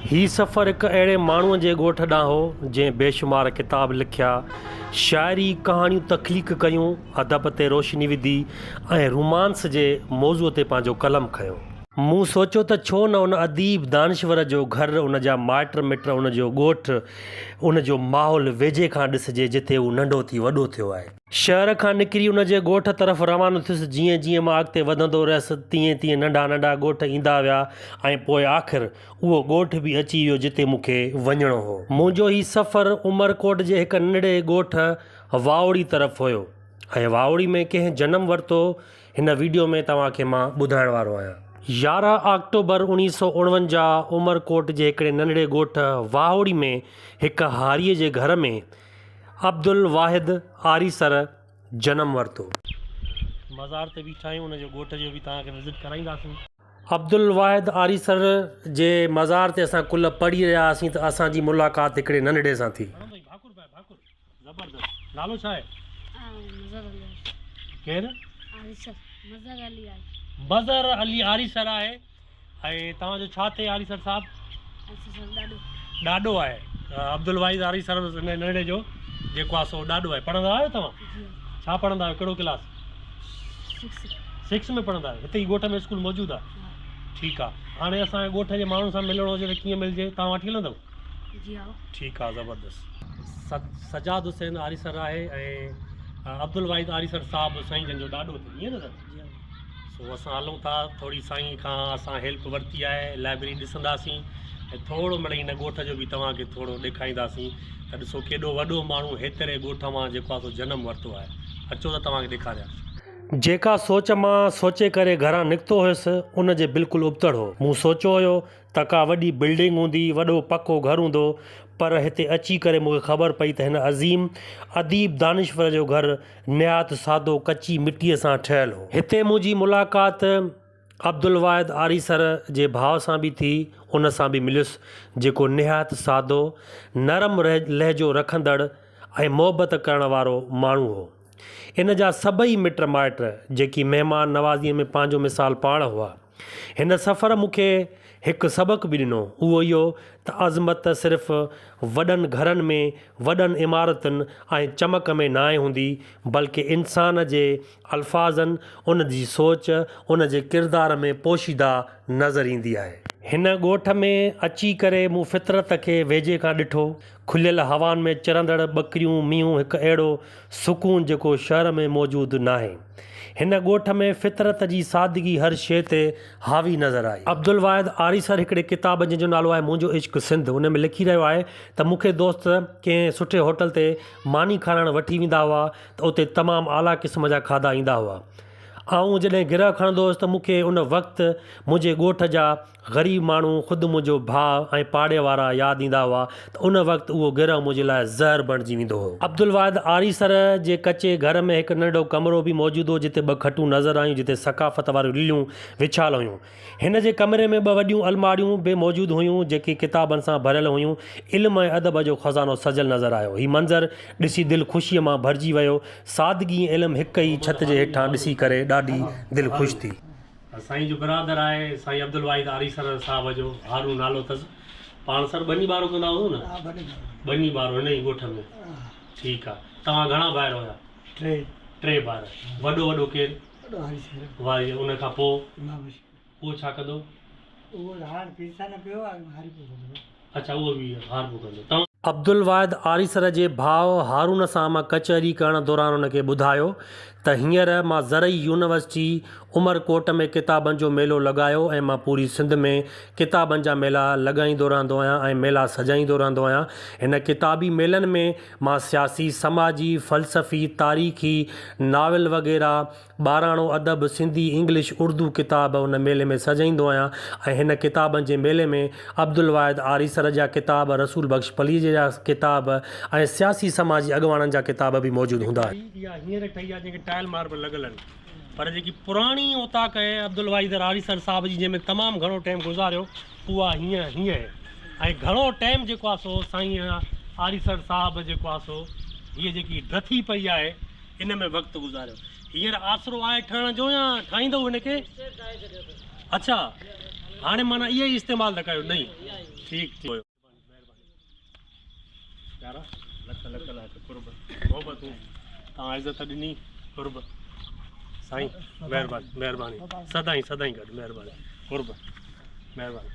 ही सफ़र एक अहिड़े माण्हूअ जे ॻोठ ॾांहुं हो जंहिं बेशुमार किताब लिखिया, शाइरी कहाणियूं तख़लीक़ कयूं, अदब ते रोशनी विधी ऐं रोमांस जे मौज़ूअ ते पंहिंजो कलम खयो। मूं सोचियो त छो न उन अदीब दानिश्वर जो घर, उन जा माइट मिट, उन जो ॻोठ, उन जो माहौल वेझे खां ॾिसिजे जिते हू नंढो थी वॾो थियो आहे। शहर खां निकिरी उन जे ॻोठ तरफ़ रवानो थियुसि। जीअं जीअं मां अॻिते वधंदो रहियुसि तीअं तीअं नंढा नंढा ॻोठ ईंदा विया ऐं पोइ आख़िर उहो ॻोठ बि अची वियो जिते मूंखे वञिणो हो। मुंहिंजो ही सफ़र उमरकोट जे हिकु नंढड़े ॻोठ वावड़ी तरफ़ हुयो ऐं वावड़ी में कंहिं जनमु वरितो हिन वीडियो में तव्हांखे मां ॿुधाइण वारो आहियां। 11 अक्टूबर 1949 उमरकोट जे हिकिड़े नंढड़े ॻोठ वावड़ी में हिकु हारीअ जे घर में अब्दुल वाहिद आरीसर जनमु वरितो। मज़ार ते बीठा आहियूं, उनजे ॻोठ जो बि तव्हांखे विज़िट कराईंदासीं। अब्दुल वाहिद आरीसर जे मज़ार ते असां कुल पढ़ी रहिया हुआसीं त असांजी मुलाक़ात हिकिड़े नंढड़े सां थी। ज़बरदस्त। नालो छा आहे? केरु? बज़र अली आरीसर आहे। ऐं तव्हांजो छा थिए आरीसर साहिबु? ॾाॾो आहे। अब्दुल वाहिद आरीसर नंढड़े जो जेको आहे सो ॾाॾो आहे। पढ़ंदा आहियो तव्हां? छा पढ़ंदा आहियो? कहिड़ो क्लास? 6 में पढ़ंदा आहियो। हिते ई ॻोठ में स्कूल मौजूदु आहे? ठीकु आहे। हाणे असांजे ॻोठ जे माण्हुनि सां मिलणो हुजे त कीअं मिलिजे? तव्हां वठी हलंदव? ठीकु आहे, ज़बरदस्त। सजाद हुसैन आरीसर आहे ऐं अब्दुल वाहिद आरीसर साहिबु साईं जन जो ॾाॾो थियो, ईअं न सर? सो असां हलूं था, थोरी साईं खां असां हेल्प वरिती आहे, लाइब्रेरी ॾिसंदासीं ऐं थोरो मिड़ई हिन ॻोठ जो बि तव्हांखे थोरो ॾेखारींदासीं त ॾिसो केॾो वॾो माण्हू हेतिरे ॻोठ मां जेको आहे सो जनमु वरितो आहे। अचो त तव्हांखे ॾेखारियां। जेका सोच मां सोचे करे घरां निकितो हुयुसि उन जे बिल्कुलु उबतड़ हो। मूं सोचियो हुयो त का वॾी बिल्डिंग हूंदी, वॾो पको घरु हूंदो, पर हिते अची करे मूंखे ख़बर पई त हिन अज़ीम अदीब दानिश्वर जो घरु निहायत सादो कची मिटीअ सां ठहियलु हो। हिते मुंहिंजी मुलाक़ात अब्दुल वाहिद आरीसर जे भाउ सां बि थी, उन सां बि मिलियुसि जेको निहायत सादो, नरम लहजो रखंदड़ ऐं मोहबत करण वारो माण्हू हो। इन जा सभई मिट माइट जेकी महिमान नवाज़ीअ में पंहिंजो मिसाल पाण हुआ। हिन सफ़र मूंखे हिकु सबक़ु बि ॾिनो, उहो इहो त अज़मत सिर्फ़ु वॾनि घरनि में, वॾनि इमारतुनि ऐं चमक में न आहे हूंदी, बल्कि इंसान जे अल्फाज़नि, उन जी सोच, उन जे किरदार में पोशीदा नज़र ईंदी आहे। हिन ॻोठ में अची करे मूं फितरत खे वेझे खां ॾिठो। खुलियल हवाउनि में चरंदड़ ॿकरियूं, मींहं, हिकु अहिड़ो सुकून जेको शहर में मौजूदु न आहे। हिन ॻोठ में फितरत जी सादगी हर शइ ते हावी नज़र आई। अब्दुल वाहिद आरीसर हिकिड़े किताब जंहिंजो नालो आहे मुंहिंजो इश्क़ सिंध, उन में लिखी रहियो आहे त मूंखे दोस्त कंहिं सुठे होटल ते मानी खाइणु वठी वेंदा हुआ त उते तमामु आला क़िस्म जा खाधा ईंदा हुआ। ऐं जॾहिं गिरह खणंदो हुउसि त मूंखे उन वक़्तु मुंहिंजे ॻोठ जा ग़रीब माण्हू, ख़ुदि मुंहिंजो भाउ ऐं पाड़े वारा यादि ईंदा हुआ त उन वक़्तु उहो गिरह मुंहिंजे लाइ ज़हर बणिजी वेंदो हो। अब्दुल वाहिद आरीसर जे कचे घर में हिकु नंढो कमिरो बि मौजूदु हो जिते 2 खटूं नज़र आयूं, जिते सकाफ़त वारियूं लीलियूं विछाल हुयूं। हिन जे कमरे में 2 वॾियूं अलमारियूं बि मौजूदु हुयूं जेके किताबनि सां भरियल हुयूं। इल्म ऐं अदब जो ख़ज़ानो सजल नज़र आयो। हीउ मंज़र ॾिसी दिलि ख़ुशीअ मां भरिजी वियो। सादगी ऐं इल्मु हिक ई छत जे हेठां ॾिसी करे ॾाढी दिलि ख़ुशि थी। साईं जो बिरादर आहे साईं अब्दुल वाहिद आरीसर साहिब जो, हारून नालो अथसि। पाण सर बनी बारो कंदा हुओ न? बनी बारो हिन ई ॻोठ में। ठीकु आहे। तव्हां घणा भाइर हुया? 3 भाइर। वॾो केरु? वाह। उन खां पोइ छा कंदो? अच्छा, उहो बि हार पोइ कंदो। अब्दुल वाहिद आरीसर जे भाउ हारून सां मां कचहरी करण दौरान उनखे ॿुधायो त हींअर मां ज़रई यूनिवर्सिटी उमरकोट में किताबनि जो मेलो लॻायो ऐं मां पूरी सिंध में किताबनि जा मेला लॻाईंदो रहंदो आहियां ऐं मेला सजाईंदो रहंदो आहियां। हिन किताबी मेलनि में मां सियासी, समाजी, फ़लसफ़ी, तारीख़ी, नाविल वग़ैरह, ॿाराणो अदब, सिंधी, इंग्लिश, उर्दू किताब उन मेले में सजाईंदो आहियां। ऐं हिन किताबनि जे मेले में अब्दुल वाहिद आरीसर जा किताब, रसूल बख़्श पली जा किताब ऐं सियासी समाजी अॻवाननि जा किताब बि मौजूदु हूंदा। इहा हींअर ठही आहे जेके टाइल मार्बल लॻल आहिनि, पर जेकी पुराणी उताक आहे अब्दुल वाहिद आरीसर साहिब जी जंहिंमें तमामु घणो टाइम गुज़ारियो, उहा हीअं आहे। ऐं घणो टाइम जेको आहे सो साईं आरीसर साहिब जेको आहे सो हीअ जेकी ड्रथी पई आहे इन में वक़्तु गुज़ारियो। हींअर आसरो आहे ठहण जो या ठाहींदो हिनखे? अच्छा, हाणे माना इहे ई इस्तेमालु न कयो नहीं ठीकु हुयो यारा लख लख लाख कुर्ब मोहबत तव्हां इज़त ॾिनी कुर्ब साईं महिरबानी महिरबानी सदाईं सदाईं गॾु महिरबानी कुर्ब महिरबानी